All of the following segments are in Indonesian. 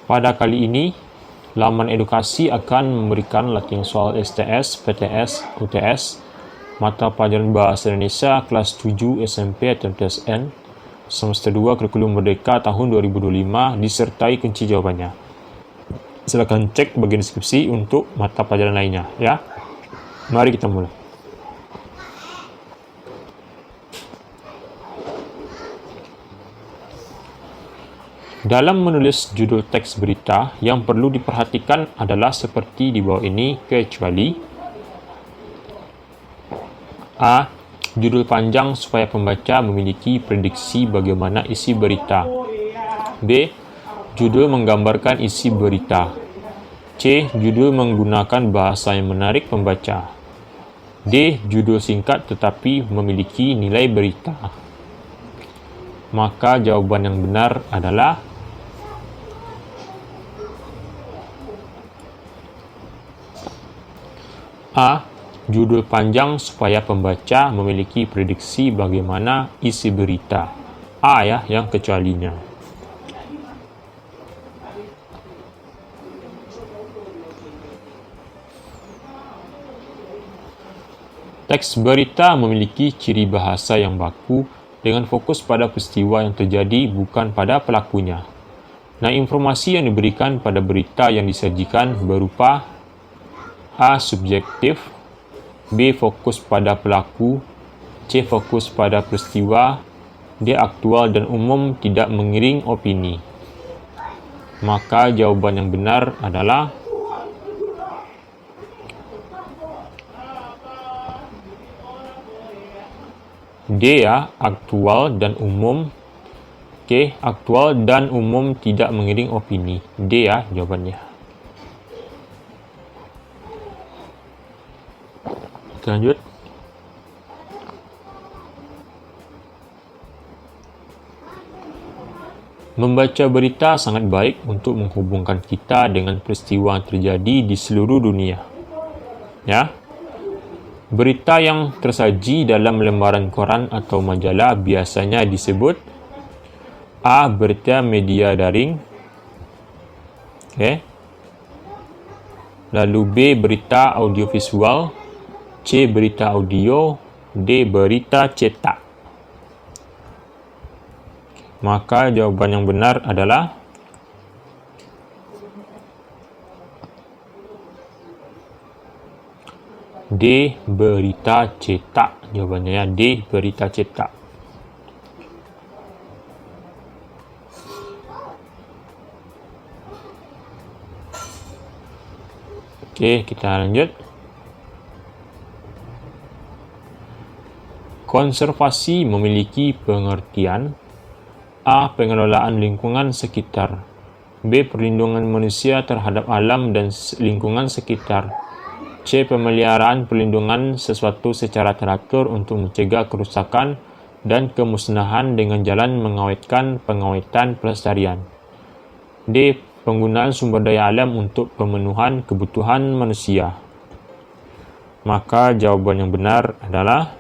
Pada kali ini, laman edukasi akan memberikan latihan soal STS, PTS, UTS, mata pelajaran Bahasa Indonesia kelas 7 SMP atau TSN, semester 2 kurikulum Merdeka tahun 2025 disertai kunci jawabannya. Silakan cek bagian deskripsi untuk mata pelajaran lainnya ya. Mari kita mulai. Dalam menulis judul teks berita, yang perlu diperhatikan adalah seperti di bawah ini, kecuali A. Judul panjang supaya pembaca memiliki prediksi bagaimana isi berita. B. Judul menggambarkan isi berita. C. Judul menggunakan bahasa yang menarik pembaca. D. Judul singkat tetapi memiliki nilai berita. Maka jawaban yang benar adalah A. Judul panjang supaya pembaca memiliki prediksi bagaimana isi berita. A ya, yang kecualinya. Teks berita memiliki ciri bahasa yang baku dengan fokus pada peristiwa yang terjadi, bukan pada pelakunya. Nah, informasi yang diberikan pada berita yang disajikan berupa A. Subjektif, B. Fokus pada pelaku, C. Fokus pada peristiwa, D. Aktual dan umum, tidak mengiring opini. Maka jawaban yang benar adalah D ya, aktual dan umum. Oke, aktual dan umum tidak mengiring opini. D ya jawabannya. Kita lanjut. Membaca berita sangat baik untuk menghubungkan kita dengan peristiwa yang terjadi di seluruh dunia. Ya. Berita yang tersaji dalam lembaran koran atau majalah biasanya disebut A. Berita media daring. Oke. Lalu B. Berita audiovisual. C. Berita audio. D. Berita cetak. Maka jawaban yang benar adalah D. Berita cetak. Jawabannya ya, D. Berita cetak. Oke, kita lanjut. Konservasi memiliki pengertian A. Pengelolaan lingkungan sekitar, B. Perlindungan manusia terhadap alam dan lingkungan sekitar, C. Pemeliharaan perlindungan sesuatu secara teratur untuk mencegah kerusakan dan kemusnahan dengan jalan mengawetkan pengawetan pelestarian, D. Penggunaan sumber daya alam untuk pemenuhan kebutuhan manusia. Maka jawaban yang benar adalah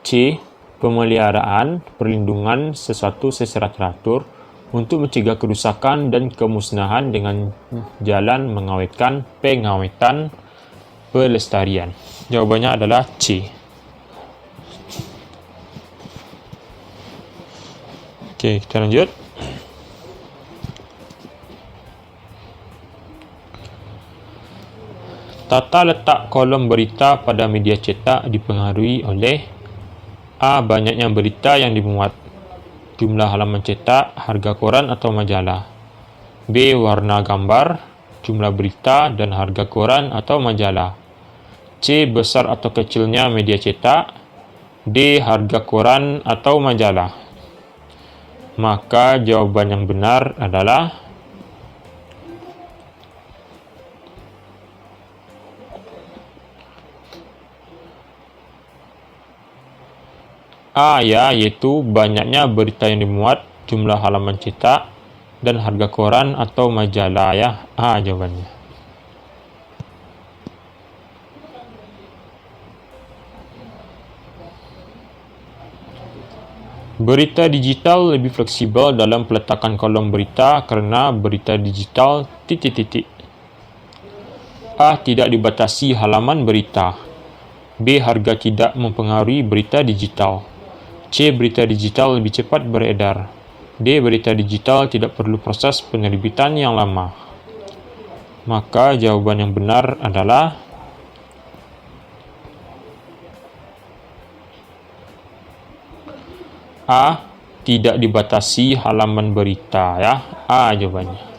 C. Pemeliharaan perlindungan sesuatu secara teratur untuk mencegah kerusakan dan kemusnahan dengan jalan mengawetkan pengawetan pelestarian. Jawabannya adalah C. Oke, kita lanjut. Tata letak kolom berita pada media cetak dipengaruhi oleh A. Banyaknya berita yang dimuat, jumlah halaman cetak, harga koran atau majalah. B. Warna gambar, jumlah berita, dan harga koran atau majalah. C. Besar atau kecilnya media cetak. D. Harga koran atau majalah. Maka jawaban yang benar adalah A ya, yaitu banyaknya berita yang dimuat, jumlah halaman cetak, dan harga koran atau majalah ya. A jawabannya. Berita digital lebih fleksibel dalam peletakan kolom berita kerana berita digital ... A. Tidak dibatasi halaman berita. B. Harga tidak mempengaruhi berita digital. C. Berita digital lebih cepat beredar. D. Berita digital tidak perlu proses penerbitan yang lama. Maka jawaban yang benar adalah A. Tidak dibatasi halaman berita, ya. A jawabannya.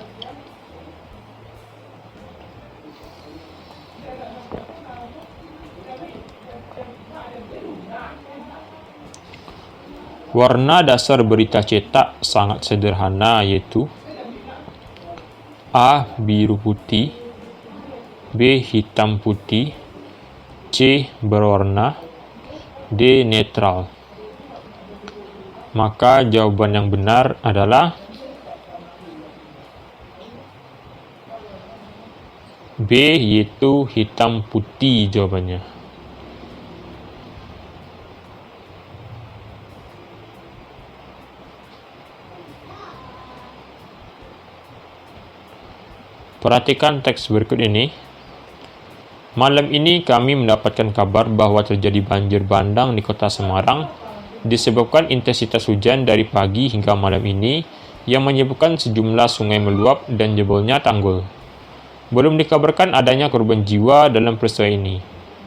Warna dasar berita cetak sangat sederhana, iaitu A. Biru putih, B. Hitam putih, C. Berwarna, D. Netral. Maka jawaban yang benar adalah B, yaitu hitam putih jawabannya. Perhatikan teks berikut ini. Malam ini kami mendapatkan kabar bahawa terjadi banjir bandang di kota Semarang disebabkan intensitas hujan dari pagi hingga malam ini yang menyebabkan sejumlah sungai meluap dan jebolnya tanggul. Belum dikabarkan adanya korban jiwa dalam peristiwa ini.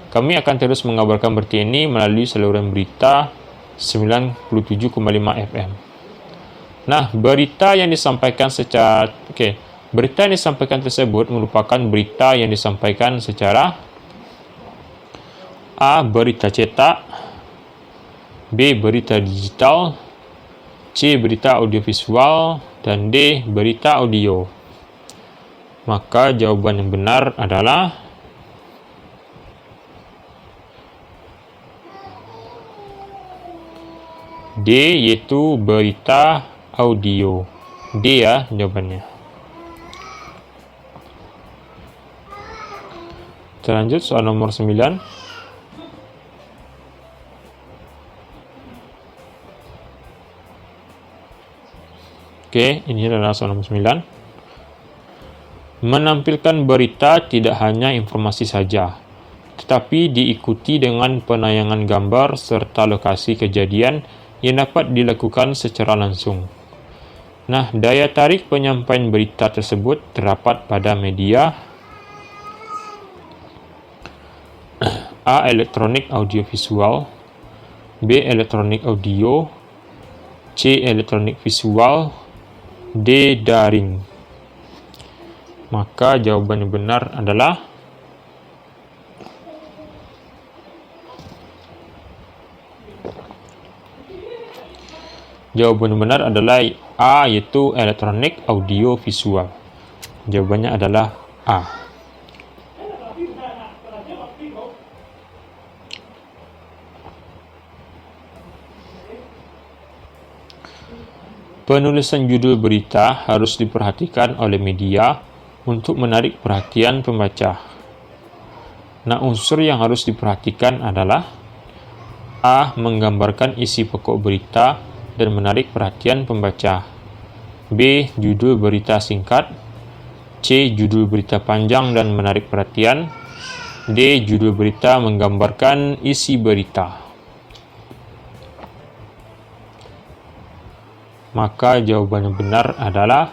Kami akan terus mengabarkan berita ini melalui saluran berita 97,5 FM. Nah, berita yang disampaikan tersebut merupakan berita yang disampaikan secara A. Berita cetak, B. Berita digital, C. Berita audiovisual, dan D. Berita audio. Maka jawaban yang benar adalah D, yaitu berita audio. D ya jawabannya. Kita lanjut soal nomor 9. Oke, ini adalah soal nomor 9. Menampilkan berita tidak hanya informasi saja, tetapi diikuti dengan penayangan gambar serta lokasi kejadian yang dapat dilakukan secara langsung. Nah, daya tarik penyampaian berita tersebut terdapat pada media A. Elektronik audiovisual, B. Elektronik audio, C. Elektronik visual, D. Daring. Maka jawaban yang benar adalah A, yaitu elektronik audio visual. Jawabannya adalah A. Penulisan judul berita harus diperhatikan oleh media untuk menarik perhatian pembaca. Nah, unsur yang harus diperhatikan adalah A. Menggambarkan isi pokok berita dan menarik perhatian pembaca. B. Judul berita singkat. C. Judul berita panjang dan menarik perhatian. D. Judul berita menggambarkan isi berita. Maka jawaban yang benar adalah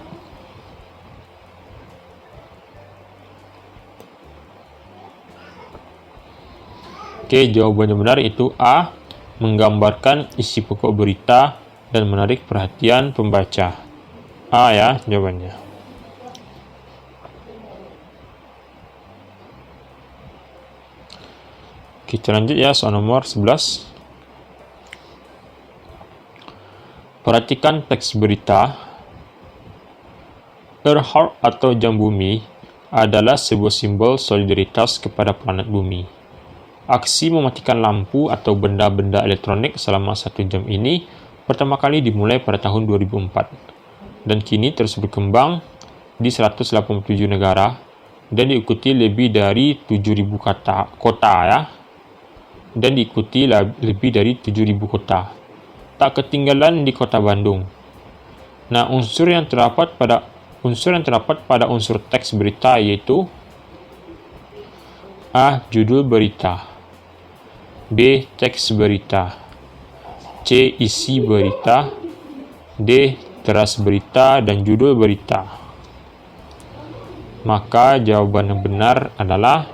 jawaban yang benar itu A. Menggambarkan isi pokok berita dan menarik perhatian pembaca. A ya jawabannya. Kita lanjut ya soal nomor 11. Perhatikan teks berita. Earth Hour atau jam bumi adalah sebuah simbol solidaritas kepada planet bumi. Aksi mematikan lampu atau benda-benda elektronik selama 1 jam ini pertama kali dimulai pada tahun 2004 dan kini terus berkembang di 187 negara dan diikuti lebih dari 7.000 kota ya, dan diikuti lebih dari 7.000 kota. tak ketinggalan di Kota Bandung. Nah, unsur yang terdapat pada unsur teks berita yaitu A. Judul berita, B. Teks berita, C. Isi berita, D. Teras berita dan judul berita. Maka jawaban yang benar adalah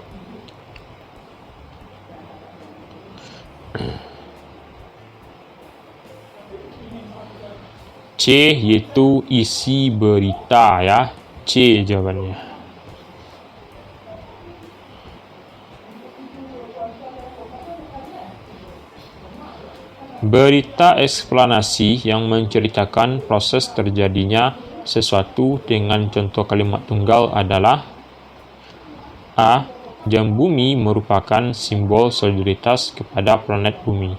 C, yaitu isi berita ya. C jawabannya. Berita eksplanasi yang menceritakan proses terjadinya sesuatu dengan contoh kalimat tunggal adalah A. Jam bumi merupakan simbol solidaritas kepada planet bumi.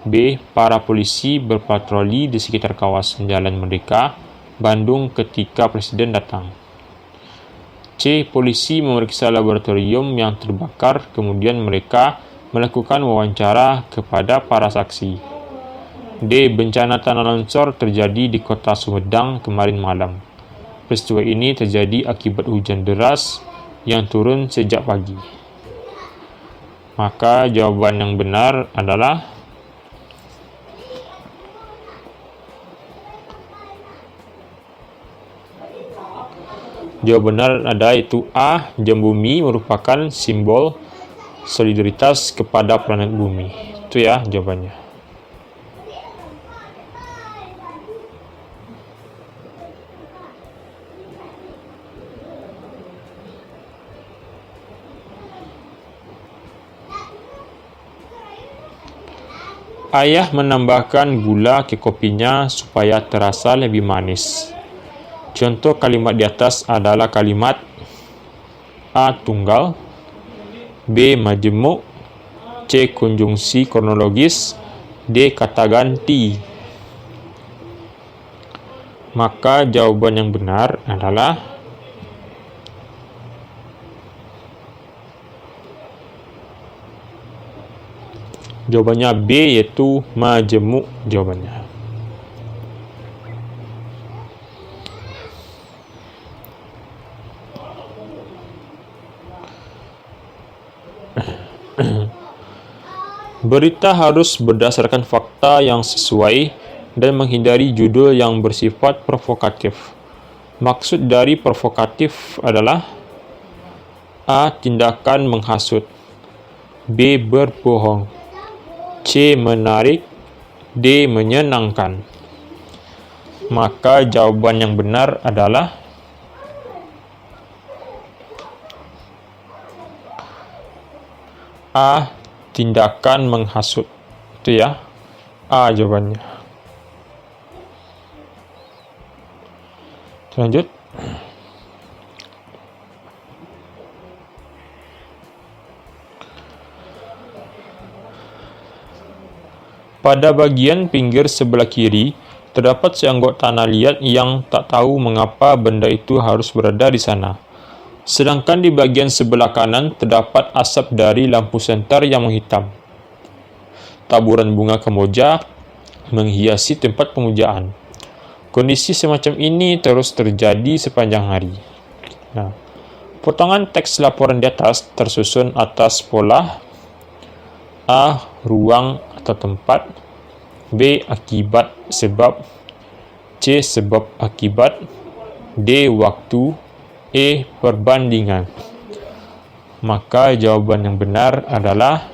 B. Para polisi berpatroli di sekitar kawasan Jalan Merdeka, Bandung ketika Presiden datang. C. Polisi memeriksa laboratorium yang terbakar, kemudian mereka melakukan wawancara kepada para saksi. D. Bencana tanah longsor terjadi di kota Sumedang kemarin malam. Peristiwa ini terjadi akibat hujan deras yang turun sejak pagi. Maka jawaban yang benar adalah jawaban benar ada itu A. Jam bumi merupakan simbol solidaritas kepada planet bumi. Itu ya jawabannya. Ayah menambahkan gula ke kopinya supaya terasa lebih manis. Contoh kalimat di atas adalah kalimat A. Tunggal, B. Majemuk, C. Konjungsi kronologis, D. Kata ganti. Maka jawaban yang benar adalah jawabannya B, yaitu majemuk jawabannya. Berita harus berdasarkan fakta yang sesuai dan menghindari judul yang bersifat provokatif. Maksud dari provokatif adalah A. Tindakan menghasut, B. Berbohong, C. Menarik, D. Menyenangkan. Maka jawaban yang benar adalah A. Tindakan menghasut. Itu ya. A jawabannya. Lanjut. Pada bagian pinggir sebelah kiri, terdapat seonggok tanah liat yang tak tahu mengapa benda itu harus berada di sana. Sedangkan di bagian sebelah kanan terdapat asap dari lampu senter yang menghitam. Taburan bunga kemboja menghiasi tempat pemujaan. Kondisi semacam ini terus terjadi sepanjang hari. Nah, potongan teks laporan di atas tersusun atas pola A. Ruang atau tempat, B. Akibat sebab, C. Sebab akibat, D. Waktu, E. Perbandingan. Maka jawaban yang benar adalah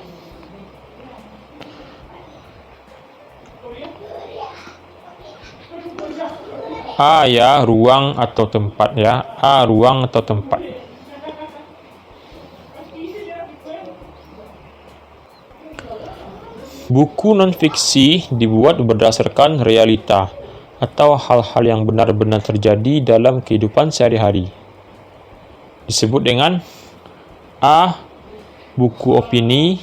A ya, ruang atau tempat ya. A. Ruang atau tempat. Buku non-fiksi dibuat berdasarkan realita atau hal-hal yang benar-benar terjadi dalam kehidupan sehari-hari. Disebut dengan A. Buku opini,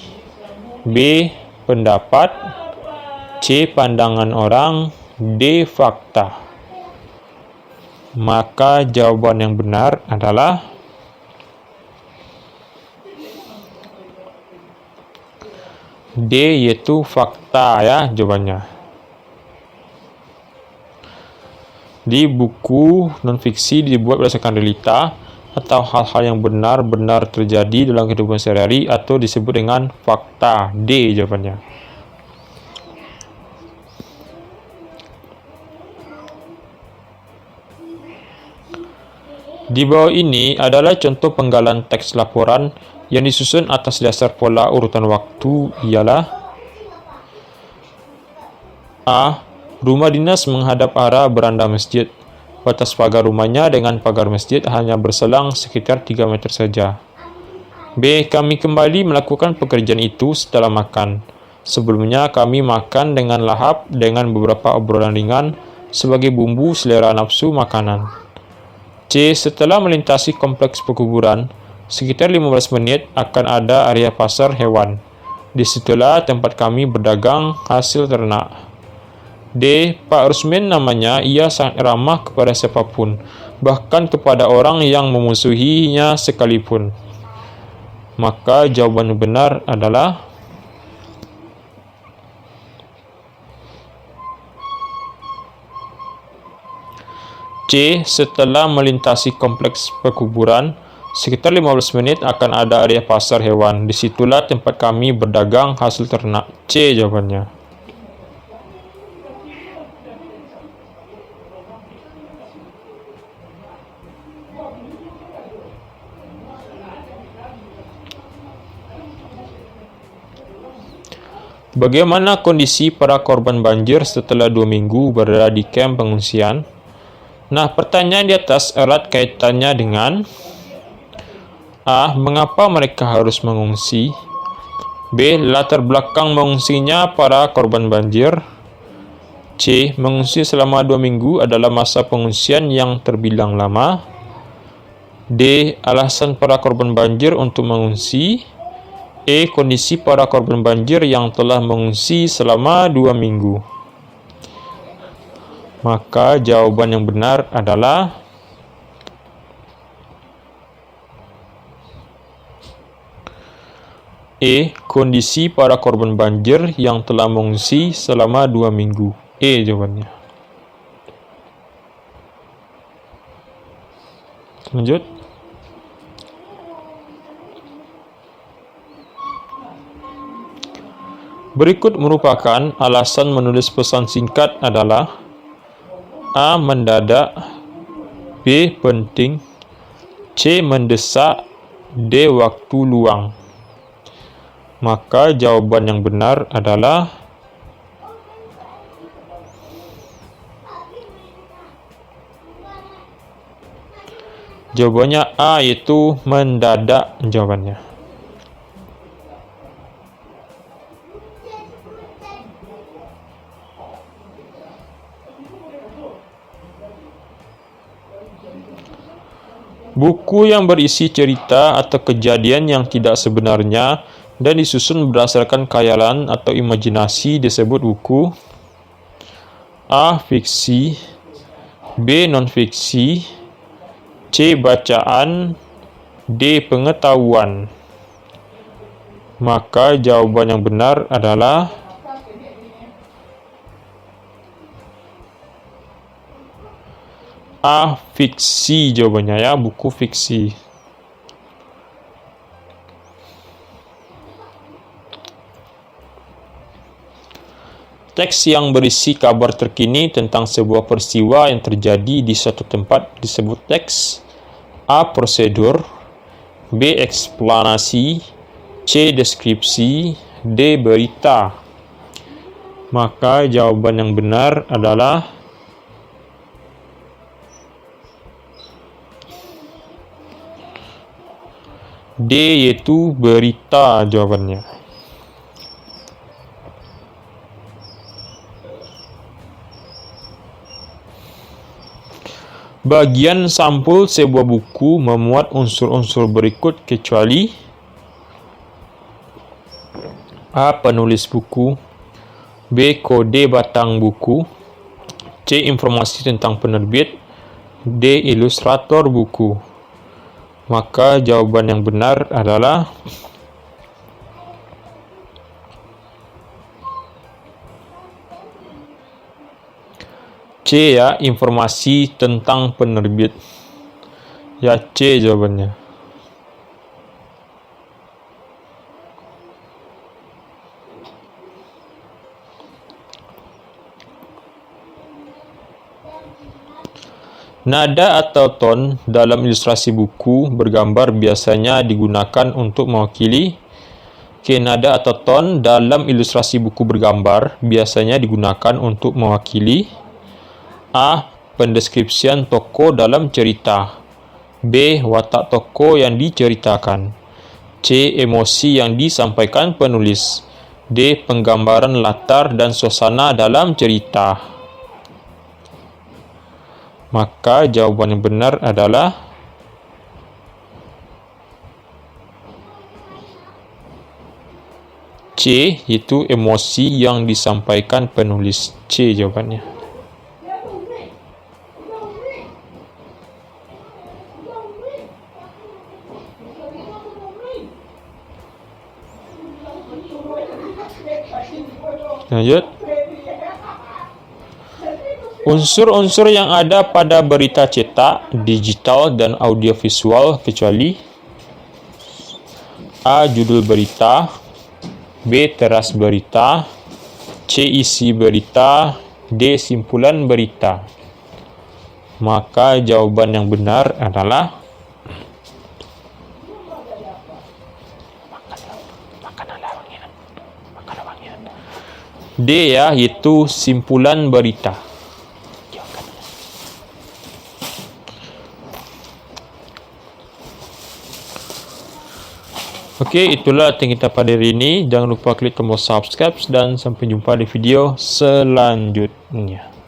B. Pendapat, C. Pandangan orang, D. Fakta. Maka jawaban yang benar adalah D, yaitu fakta ya jawabannya. Di buku non-fiksi dibuat berdasarkan realita atau hal-hal yang benar-benar terjadi dalam kehidupan sehari-hari atau disebut dengan fakta. D jawabannya. Di bawah ini adalah contoh penggalan teks laporan yang disusun atas dasar pola urutan waktu ialah A. Rumah dinas menghadap arah beranda masjid. Batas pagar rumahnya dengan pagar masjid hanya berselang sekitar 3 meter saja. B. Kami kembali melakukan pekerjaan itu setelah makan. Sebelumnya kami makan dengan lahap dengan beberapa obrolan ringan sebagai bumbu selera nafsu makanan. C. Setelah melintasi kompleks pekuburan, sekitar 15 menit akan ada area pasar hewan. Disitulah tempat kami berdagang hasil ternak. D. Pak Rusmin namanya, ia sangat ramah kepada siapapun, bahkan kepada orang yang memusuhinya sekalipun. Maka jawaban yang benar adalah C. Setelah melintasi kompleks pekuburan, sekitar 15 menit akan ada area pasar hewan. Disitulah tempat kami berdagang hasil ternak. C jawabannya. Bagaimana kondisi para korban banjir setelah 2 minggu berada di kamp pengungsian? Nah, pertanyaan di atas erat kaitannya dengan A. Mengapa mereka harus mengungsi? B. Latar belakang mengungsinya para korban banjir. C. Mengungsi selama 2 minggu adalah masa pengungsian yang terbilang lama. D. Alasan para korban banjir untuk mengungsi. E. Kondisi para korban banjir yang telah mengungsi selama 2 minggu. Maka jawaban yang benar adalah E. Kondisi para korban banjir yang telah mengungsi selama 2 minggu. E jawabannya. Lanjut. Berikut merupakan alasan menulis pesan singkat adalah A. Mendadak. B. Penting. C. Mendesak. D. Waktu luang. Maka jawaban yang benar adalah jawabannya A, yaitu mendadak jawabannya. Buku yang berisi cerita atau kejadian yang tidak sebenarnya dan disusun berdasarkan khayalan atau imajinasi disebut buku A. Fiksi. B. Non-fiksi. C. Bacaan. D. Pengetahuan. Maka jawaban yang benar adalah A. Fiksi jawabannya ya, buku fiksi. Teks yang berisi kabar terkini tentang sebuah peristiwa yang terjadi di suatu tempat disebut teks. A. Prosedur. B. Eksplanasi. C. Deskripsi. D. Berita. Maka jawaban yang benar adalah D, yaitu berita jawabannya. Bagian sampul sebuah buku memuat unsur-unsur berikut kecuali A. Penulis buku. B. Kode batang buku. C. Informasi tentang penerbit. D. Ilustrator buku. Maka jawaban yang benar adalah C ya, informasi tentang penerbit. Ya, C jawabannya. Nada atau ton dalam ilustrasi buku bergambar biasanya digunakan untuk mewakili. Nada atau ton dalam ilustrasi buku bergambar biasanya digunakan untuk mewakili A. Pendeskripsian tokoh dalam cerita. B. Watak tokoh yang diceritakan. C. Emosi yang disampaikan penulis. D. Penggambaran latar dan suasana dalam cerita. Maka jawaban yang benar adalah C, yaitu emosi yang disampaikan penulis. C jawabannya. Lanjut. Unsur-unsur yang ada pada berita cetak, digital, dan audiovisual kecuali A. Judul berita, B. Teras berita, C. Isi berita, D. Simpulan berita. Maka jawaban yang benar adalah D ya, yaitu simpulan berita. Oke, itulah yang kita pada hari ini. Jangan lupa klik tombol subscribe dan sampai jumpa di video selanjutnya.